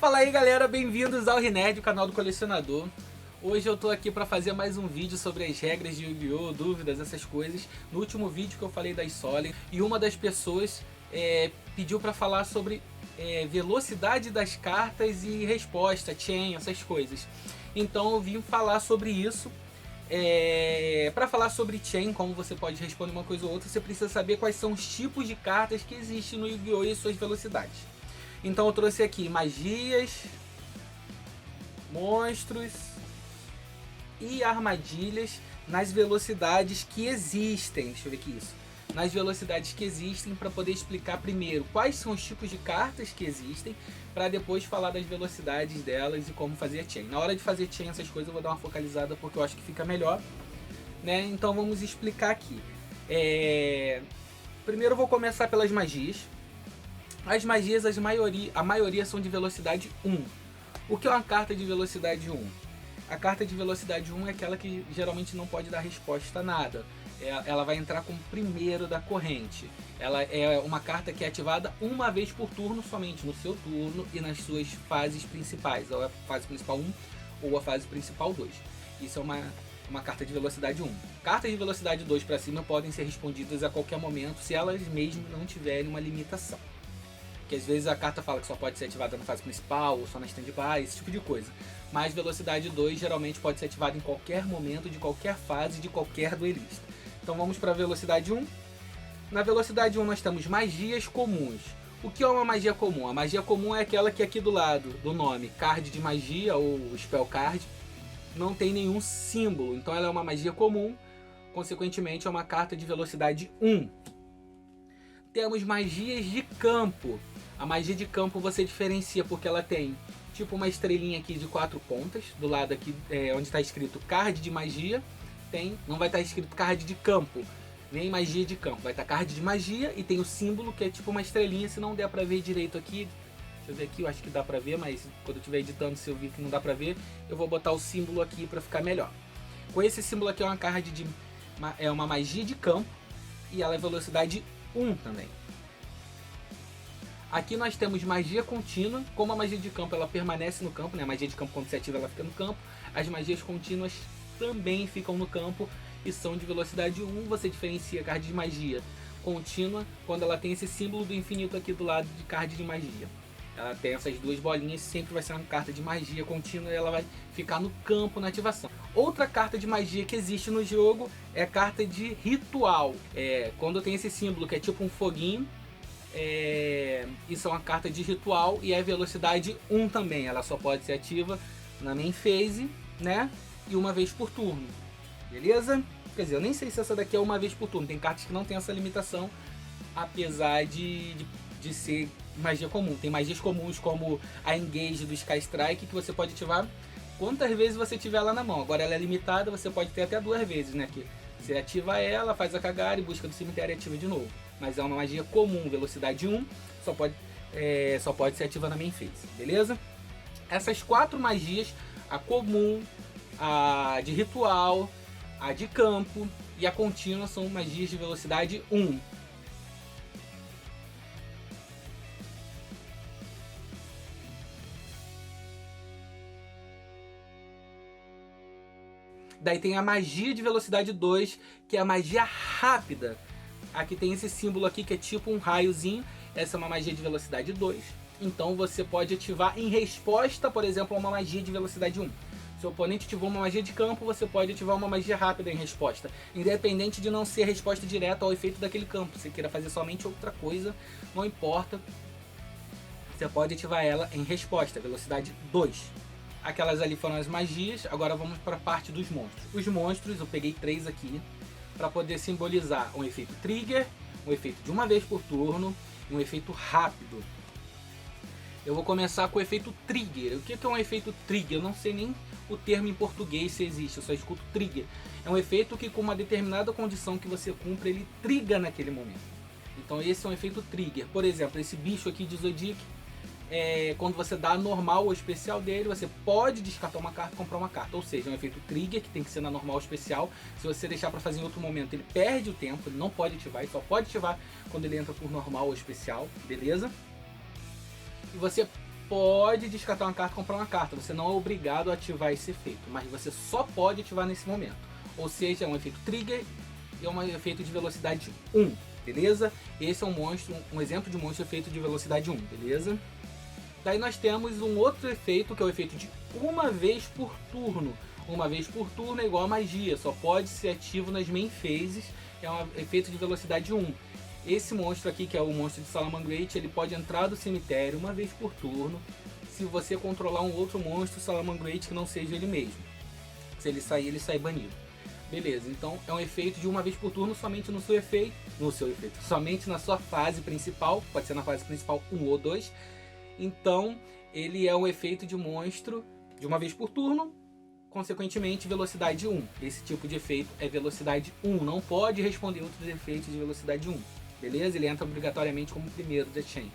Fala aí galera, bem-vindos ao Rinerd, o canal do colecionador. Hoje eu tô aqui para fazer mais um vídeo sobre as regras de Yu-Gi-Oh!, dúvidas, essas coisas. No último vídeo que eu falei das Solen, e uma das pessoas pediu para falar sobre velocidade das cartas e resposta, chain, essas coisas. Então eu vim falar sobre isso. Para falar sobre chain, como você pode responder uma coisa ou outra, você precisa saber quais são os tipos de cartas que existem no Yu-Gi-Oh! E suas velocidades. Então eu trouxe aqui magias, monstros e armadilhas nas velocidades que existem. Deixa eu ver aqui isso. Nas velocidades que existem, para poder explicar primeiro quais são os tipos de cartas que existem, para depois falar das velocidades delas e como fazer chain. Na hora de fazer chain, essas coisas eu vou dar uma focalizada porque eu acho que fica melhor, né? Então vamos explicar aqui. Primeiro eu vou começar pelas magias. As magias, a maioria são de velocidade 1. O que é uma carta de velocidade 1? A carta de velocidade 1 é aquela que geralmente não pode dar resposta a nada. Ela vai entrar como primeiro da corrente. Ela é uma carta que é ativada uma vez por turno, somente no seu turno e nas suas fases principais. Ou a fase principal 1 ou a fase principal 2. Isso é uma carta de velocidade 1. Cartas de velocidade 2 para cima podem ser respondidas a qualquer momento se elas mesmo não tiverem uma limitação. Que às vezes a carta fala que só pode ser ativada na fase principal ou só na stand-by, esse tipo de coisa. Mas velocidade 2 geralmente pode ser ativada em qualquer momento, de qualquer fase, de qualquer duelista. Então vamos para a velocidade 1. Na velocidade 1 nós temos magias comuns. O que é uma magia comum? A magia comum é aquela que aqui do lado do nome, card de magia ou spell card, não tem nenhum símbolo. Então ela é uma magia comum, consequentemente é uma carta de velocidade 1. Temos magias de campo. A magia de campo você diferencia porque ela tem tipo uma estrelinha aqui de 4 pontas. Do lado aqui onde está escrito card de magia, não vai estar escrito card de campo, nem magia de campo. Vai estar card de magia e tem o símbolo que é tipo uma estrelinha. Se não der pra ver direito aqui, deixa eu ver aqui, eu acho que dá pra ver, mas quando eu estiver editando, se eu vir que não dá pra ver, eu vou botar o símbolo aqui pra ficar melhor. Com esse símbolo aqui é uma card é uma magia de campo e ela é velocidade 1 também. Aqui nós temos magia contínua. Como a magia de campo ela permanece no campo, né? A magia de campo quando se ativa ela fica no campo. As magias contínuas também ficam no campo e são de velocidade 1. Você diferencia a card de magia contínua quando ela tem esse símbolo do infinito aqui do lado de card de magia. Ela tem essas duas bolinhas, sempre vai ser uma carta de magia contínua e ela vai ficar no campo na ativação. Outra carta de magia que existe no jogo é a carta de ritual. Quando tem esse símbolo que é tipo um foguinho, isso é uma carta de ritual e é velocidade 1 também. Ela só pode ser ativa na main phase, né? E uma vez por turno, beleza? Quer dizer, eu nem sei se essa daqui é uma vez por turno. Tem cartas que não tem essa limitação, apesar de ser magia comum. Tem magias comuns como a Engage do Sky Strike, que você pode ativar quantas vezes você tiver ela na mão. Agora ela é limitada, você pode ter até 2 vezes, né? Que você ativa ela, faz a cagada e busca do cemitério e ativa de novo. Mas é uma magia comum, velocidade 1, só pode ser ativa na main phase, beleza? Essas 4 magias, a comum, a de ritual, a de campo e a contínua, são magias de velocidade 1. Daí tem a magia de velocidade 2, que é a magia rápida. Aqui tem esse símbolo aqui que é tipo um raiozinho. Essa é uma magia de velocidade 2. Então você pode ativar em resposta, por exemplo, a uma magia de velocidade 1. Se o oponente ativou uma magia de campo, você pode ativar uma magia rápida em resposta. Independente de não ser resposta direta ao efeito daquele campo. Se você queira fazer somente outra coisa, não importa. Você pode ativar ela em resposta, velocidade 2. Aquelas ali foram as magias, agora vamos para a parte dos monstros. Os monstros, eu peguei 3 aqui, para poder simbolizar um efeito trigger, um efeito de uma vez por turno e um efeito rápido. Eu vou começar com o efeito trigger. O que é um efeito trigger? Eu não sei nem o termo em português se existe, eu só escuto trigger. É um efeito que com uma determinada condição que você cumpre, ele triga naquele momento. Então esse é um efeito trigger. Por exemplo, esse bicho aqui de Zodiac, quando você dá normal ou especial dele, você pode descartar uma carta e comprar uma carta. Ou seja, é um efeito trigger que tem que ser na normal ou especial. Se você deixar para fazer em outro momento, ele perde o tempo, ele não pode ativar, ele só pode ativar quando ele entra por normal ou especial, beleza? E você pode descartar uma carta e comprar uma carta. Você não é obrigado a ativar esse efeito, mas você só pode ativar nesse momento. Ou seja, é um efeito trigger e é um efeito de velocidade 1, beleza? Esse é um monstro, um exemplo de monstro efeito de velocidade 1, beleza? Daí nós temos um outro efeito, que é o efeito de uma vez por turno. Uma vez por turno é igual a magia, só pode ser ativo nas main phases, é um efeito de velocidade 1. Esse monstro aqui, que é o monstro de Salamangreat, ele pode entrar do cemitério uma vez por turno, se você controlar um outro monstro Salamangreat que não seja ele mesmo. Se ele sai banido. Beleza, então é um efeito de uma vez por turno somente no seu efeito, somente na sua fase principal, pode ser na fase principal 1 ou 2. Então ele é um efeito de monstro de uma vez por turno, consequentemente velocidade 1. Esse tipo de efeito é velocidade 1, não pode responder outros efeitos de velocidade 1, beleza? Ele entra obrigatoriamente como primeiro da chain.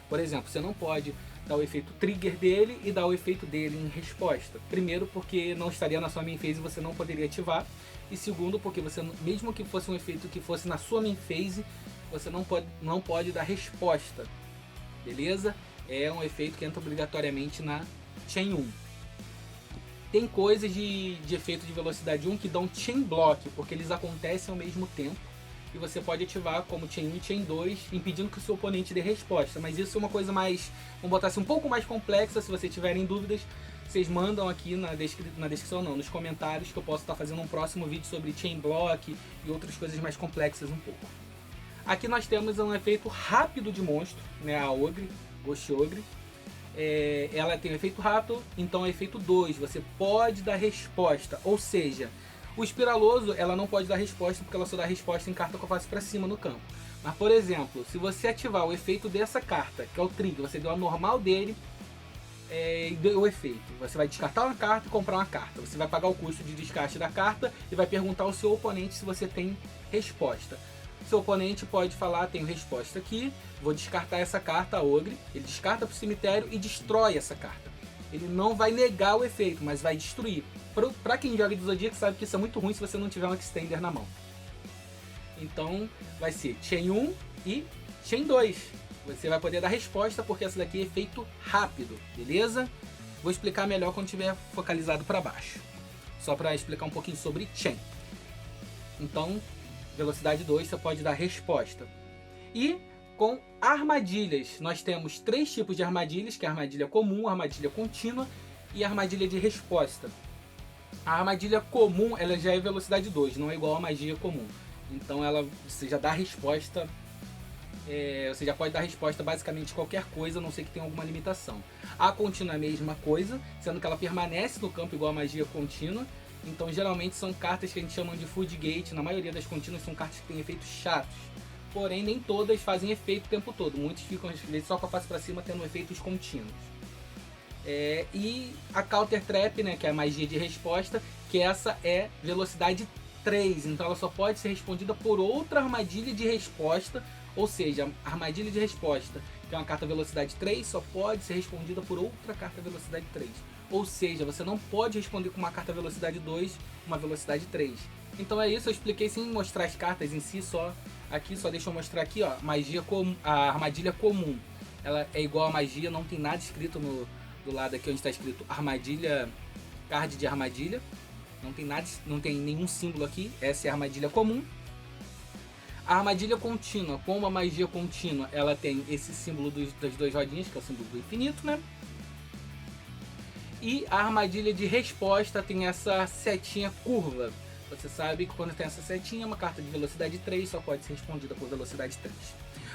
Por exemplo, você não pode dar o efeito trigger dele e dar o efeito dele em resposta. Primeiro, porque não estaria na sua main phase e você não poderia ativar. E segundo, porque você, mesmo que fosse um efeito que fosse na sua main phase, você não pode dar resposta, beleza? É um efeito que entra obrigatoriamente na chain 1. Tem coisas de efeito de velocidade 1 que dão chain block, porque eles acontecem ao mesmo tempo. E você pode ativar como chain 1 e chain 2, impedindo que o seu oponente dê resposta. Mas isso é uma coisa mais, vamos botar assim, um pouco mais complexa. Se vocês tiverem dúvidas, vocês mandam aqui na descrição, não, nos comentários, que eu posso estar fazendo um próximo vídeo sobre chain block e outras coisas mais complexas um pouco. Aqui nós temos um efeito rápido de monstro, né, a Ogre, Ghost Ogre. Ela tem um efeito rápido, então é efeito 2, você pode dar resposta, ou seja, o Espiraloso ela não pode dar resposta porque ela só dá resposta em carta com a face para cima no campo. Mas por exemplo, se você ativar o efeito dessa carta, que é o trigger, você deu a normal dele e deu o efeito, você vai descartar uma carta e comprar uma carta, você vai pagar o custo de descarte da carta e vai perguntar ao seu oponente se você tem resposta. Seu oponente pode falar, tenho resposta aqui, vou descartar essa carta, a Ogre. Ele descarta para o cemitério e destrói essa carta. Ele não vai negar o efeito, mas vai destruir. Para quem joga de Zodíaco sabe que isso é muito ruim se você não tiver um Extender na mão. Então vai ser Chain 1 e Chain 2. Você vai poder dar resposta porque essa daqui é efeito rápido, beleza? Vou explicar melhor quando estiver focalizado para baixo. Só para explicar um pouquinho sobre Chain. Então, velocidade 2 você pode dar resposta. E com armadilhas, nós temos 3 tipos de armadilhas, que é a armadilha comum, a armadilha contínua e a armadilha de resposta. A armadilha comum ela já é velocidade 2, não é igual à magia comum. Então você já dá resposta, você já pode dar resposta basicamente qualquer coisa, a não ser que tenha alguma limitação. A contínua é a mesma coisa, sendo que ela permanece no campo igual a magia contínua. Então geralmente são cartas que a gente chama de Food Gate, na maioria das contínuas são cartas que têm efeitos chatos. Porém nem todas fazem efeito o tempo todo, muitos ficam às vezes só com a face para cima tendo efeitos contínuos. E a Counter Trap, né, que é a magia de resposta, que essa é velocidade 3, então ela só pode ser respondida por outra armadilha de resposta, ou seja, a armadilha de resposta, que é uma carta velocidade 3, só pode ser respondida por outra carta velocidade 3. Ou seja, você não pode responder com uma carta velocidade 2, uma velocidade 3. Então é isso, eu expliquei sem mostrar as cartas em si, só deixa eu mostrar aqui, ó, a armadilha comum. Ela é igual a magia, não tem nada escrito do lado aqui onde está escrito armadilha, card de armadilha. Não tem nenhum símbolo aqui, essa é a armadilha comum. A armadilha contínua, como a magia contínua, ela tem esse símbolo das 2 rodinhas, que é o símbolo do infinito, né? E a armadilha de resposta tem essa setinha curva. Você sabe que quando tem essa setinha, uma carta de velocidade 3 só pode ser respondida por velocidade 3.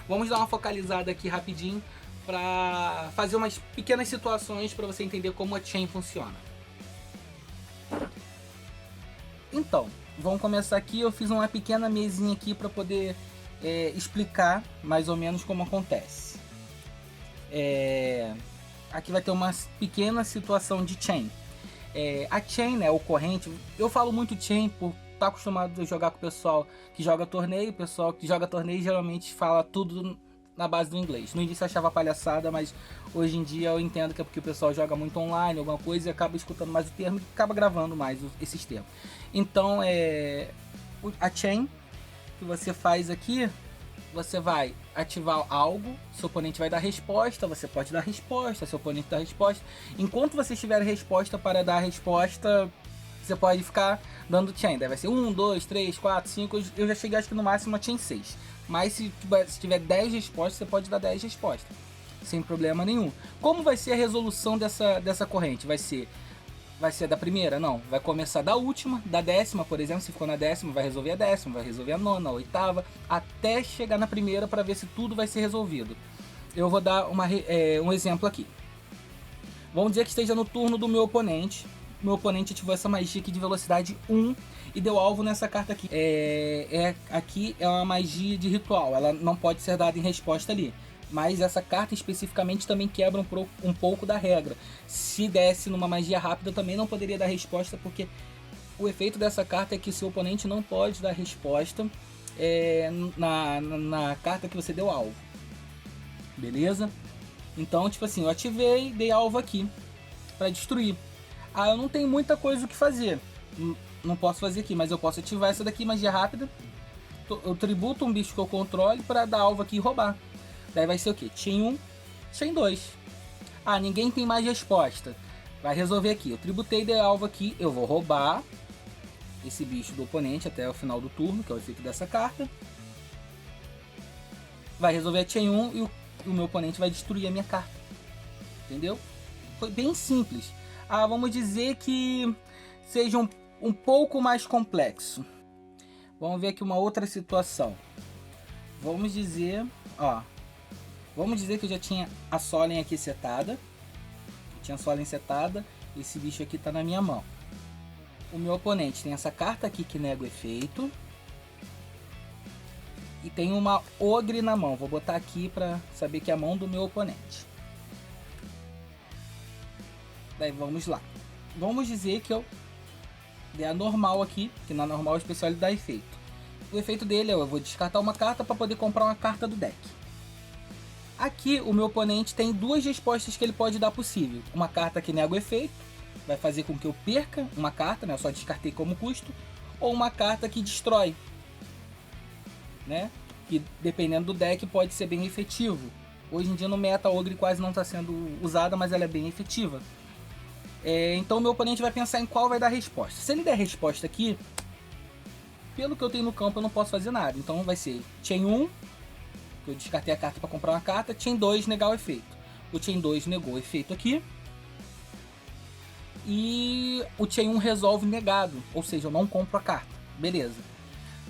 Vamos dar uma focalizada aqui rapidinho para fazer umas pequenas situações para você entender como a Chain funciona. Então, vamos começar aqui. Eu fiz uma pequena mesinha aqui para poder explicar mais ou menos como acontece. Aqui vai ter uma pequena situação de Chain. A Chain, né, o corrente, eu falo muito Chain por estar acostumado a jogar com o pessoal que joga torneio. O pessoal que joga torneio geralmente fala tudo na base do inglês. No início eu achava palhaçada, mas hoje em dia eu entendo que é porque o pessoal joga muito online, alguma coisa, e acaba escutando mais o termo e acaba gravando mais esses termos. Então, a Chain que você faz aqui, você vai ativar algo, seu oponente vai dar resposta, você pode dar resposta, seu oponente dá resposta. Enquanto você estiver resposta para dar resposta, você pode ficar dando chain. Daí vai ser 1, 2, 3, 4, 5. Eu já cheguei acho que no máximo a chain 6. Mas se tiver 10 respostas, você pode dar 10 respostas. Sem problema nenhum. Como vai ser a resolução dessa corrente? Vai ser da primeira? Não. Vai começar da última, da décima, por exemplo. Se ficou na décima, vai resolver a décima, vai resolver a nona, a oitava, até chegar na primeira para ver se tudo vai ser resolvido. Eu vou dar um exemplo aqui. Vamos dizer que esteja no turno do meu oponente. Meu oponente ativou essa magia aqui de velocidade 1 e deu alvo nessa carta aqui. Aqui é uma magia de ritual, ela não pode ser dada em resposta ali. Mas essa carta especificamente também quebra um pouco da regra. Se desse numa magia rápida também não poderia dar resposta, porque o efeito dessa carta é que seu oponente não pode dar resposta na carta que você deu alvo. Beleza? Então, tipo assim, eu ativei, dei alvo aqui para destruir. Eu não tenho muita coisa o que fazer. Não posso fazer aqui, mas eu posso ativar essa daqui, magia rápida. Eu tributo um bicho que eu controle para dar alvo aqui e roubar. Daí vai ser o que? Chain 1, Chain 2. Ninguém tem mais resposta. Vai resolver aqui. Eu tributei, dei alvo aqui. Eu vou roubar esse bicho do oponente até o final do turno, que é o efeito dessa carta. Vai resolver a Chain 1 e o meu oponente vai destruir a minha carta. Entendeu? Foi bem simples. Vamos dizer que seja um pouco mais complexo. Vamos ver aqui uma outra situação. Vamos dizer que eu já tinha a Solen aqui setada. Esse bicho aqui está na minha mão. O meu oponente tem essa carta aqui que nega o efeito. E tem uma Ogre na mão. Vou botar aqui para saber que é a mão do meu oponente. Daí vamos lá. Vamos dizer que eu der a normal aqui, que na normal especial ele dá efeito. O efeito dele é eu vou descartar uma carta para poder comprar uma carta do deck. Aqui o meu oponente tem duas respostas que ele pode dar possível. Uma carta que nega o efeito, vai fazer com que eu perca uma carta, né? Eu só descartei como custo. Ou uma carta que destrói, né? Que dependendo do deck pode ser bem efetivo. Hoje em dia no meta a Ogre quase não está sendo usada, mas ela é bem efetiva. Então o meu oponente vai pensar em qual vai dar resposta. Se ele der resposta aqui, pelo que eu tenho no campo eu não posso fazer nada. Então vai ser Chain 1, que eu descartei a carta para comprar uma carta. Chain 2, negar o efeito. O Chain 2 negou o efeito aqui. E o Chain 1 resolve negado, ou seja, eu não compro a carta. Beleza.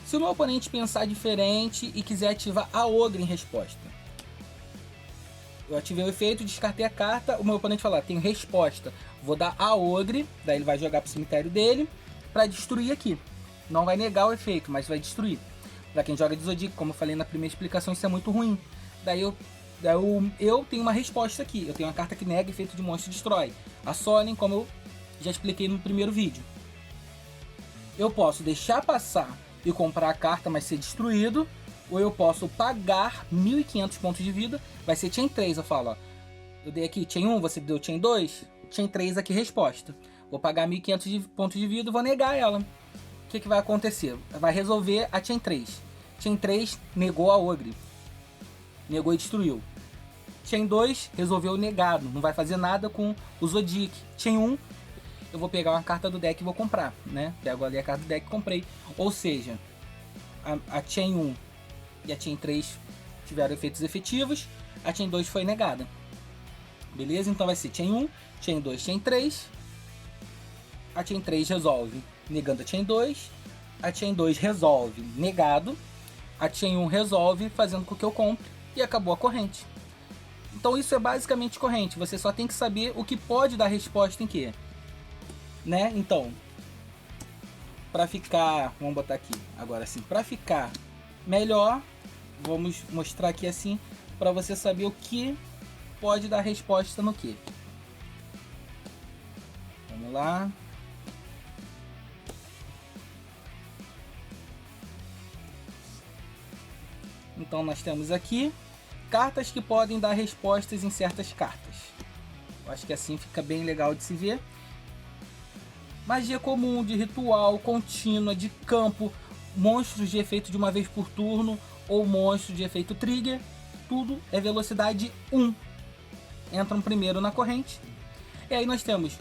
Se o meu oponente pensar diferente e quiser ativar a Ogre em resposta, eu ativei o efeito, descartei a carta, o meu oponente falar, tenho resposta, vou dar a Ogre, daí ele vai jogar pro cemitério dele para destruir aqui. Não vai negar o efeito, mas vai destruir. Para quem joga de Zodiac, como eu falei na primeira explicação, isso é muito ruim. Daí eu tenho uma resposta aqui, eu tenho uma carta que nega efeito de monstro e destrói. A Solen, como eu já expliquei no primeiro vídeo. Eu posso deixar passar e comprar a carta, mas ser destruído, ou eu posso pagar 1.500 pontos de vida, vai ser Chain 3, eu falo, ó, eu dei aqui Chain 1, você deu Chain 2, Chain 3 aqui resposta, vou pagar 1.500 pontos de vida e vou negar ela. O que vai acontecer? Vai resolver a Chain 3, Chain 3 negou a Ogre, negou e destruiu. Chain 2 resolveu o negado, não vai fazer nada com o Zodiac. Chain 1, eu vou pegar uma carta do deck e vou comprar, né? Pego ali a carta do deck e comprei. Ou seja, a Chain 1 e a Chain 3 tiveram efeitos efetivos, a Chain 2 foi negada. Beleza? Então vai ser Chain 1, Chain 2, Chain 3. A Chain 3 resolve negando a Chain 2. A Chain 2 resolve negado. A Chain 1 resolve fazendo com que eu compre. E acabou a corrente. Então isso é basicamente corrente. Você só tem que saber o que pode dar resposta em quê. Né? Então, para ficar, vamos botar aqui agora assim, para ficar melhor, vamos mostrar aqui assim, para você saber o que pode dar resposta no que. Vamos lá. Então nós temos aqui cartas que podem dar respostas em certas cartas. Eu acho que assim fica bem legal de se ver. Magia comum, de ritual, contínua, de campo, monstros de efeito de uma vez por turno, ou monstro de efeito trigger, tudo é velocidade 1. Entram primeiro na corrente. E aí nós temos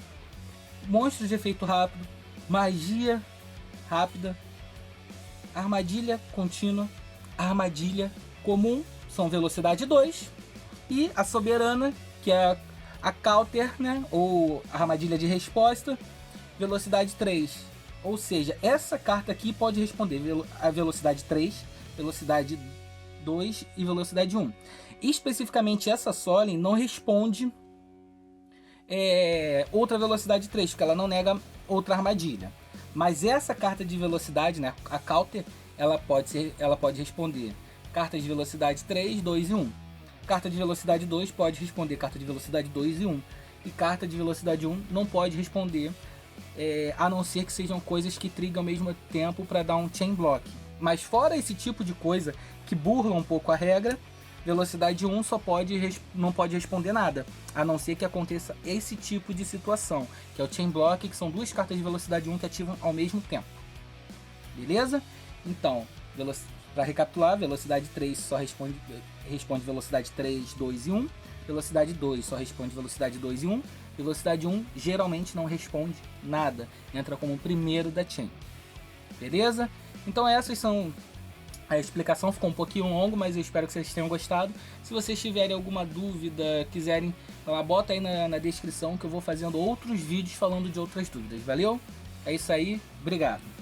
monstros de efeito rápido, magia rápida, armadilha contínua, armadilha comum, são velocidade 2. E a soberana, que é a counter, né, ou armadilha de resposta, velocidade 3. Ou seja, essa carta aqui pode responder a velocidade 3, velocidade 2 e velocidade 1. Especificamente essa Solen não responde outra velocidade 3, porque ela não nega outra armadilha. Mas essa carta de velocidade, né, a counter, ela pode responder cartas de velocidade 3, 2 e 1. Carta de velocidade 2 pode responder carta de velocidade 2 e 1. E carta de velocidade 1 não pode responder, a não ser que sejam coisas que trigam ao mesmo tempo para dar um chain block. Mas fora esse tipo de coisa que burla um pouco a regra, velocidade 1 não pode responder nada, a não ser que aconteça esse tipo de situação, que é o chain block, que são duas cartas de velocidade 1 que ativam ao mesmo tempo. Beleza? Então, para recapitular, velocidade 3 só responde velocidade 3, 2 e 1. Velocidade 2 só responde velocidade 2 e 1. Velocidade 1 geralmente não responde nada, entra como o primeiro da chain. Beleza? Então essas são... A explicação ficou um pouquinho longa, mas eu espero que vocês tenham gostado. Se vocês tiverem alguma dúvida, quiserem, bota aí na descrição que eu vou fazendo outros vídeos falando de outras dúvidas. Valeu? É isso aí, obrigado.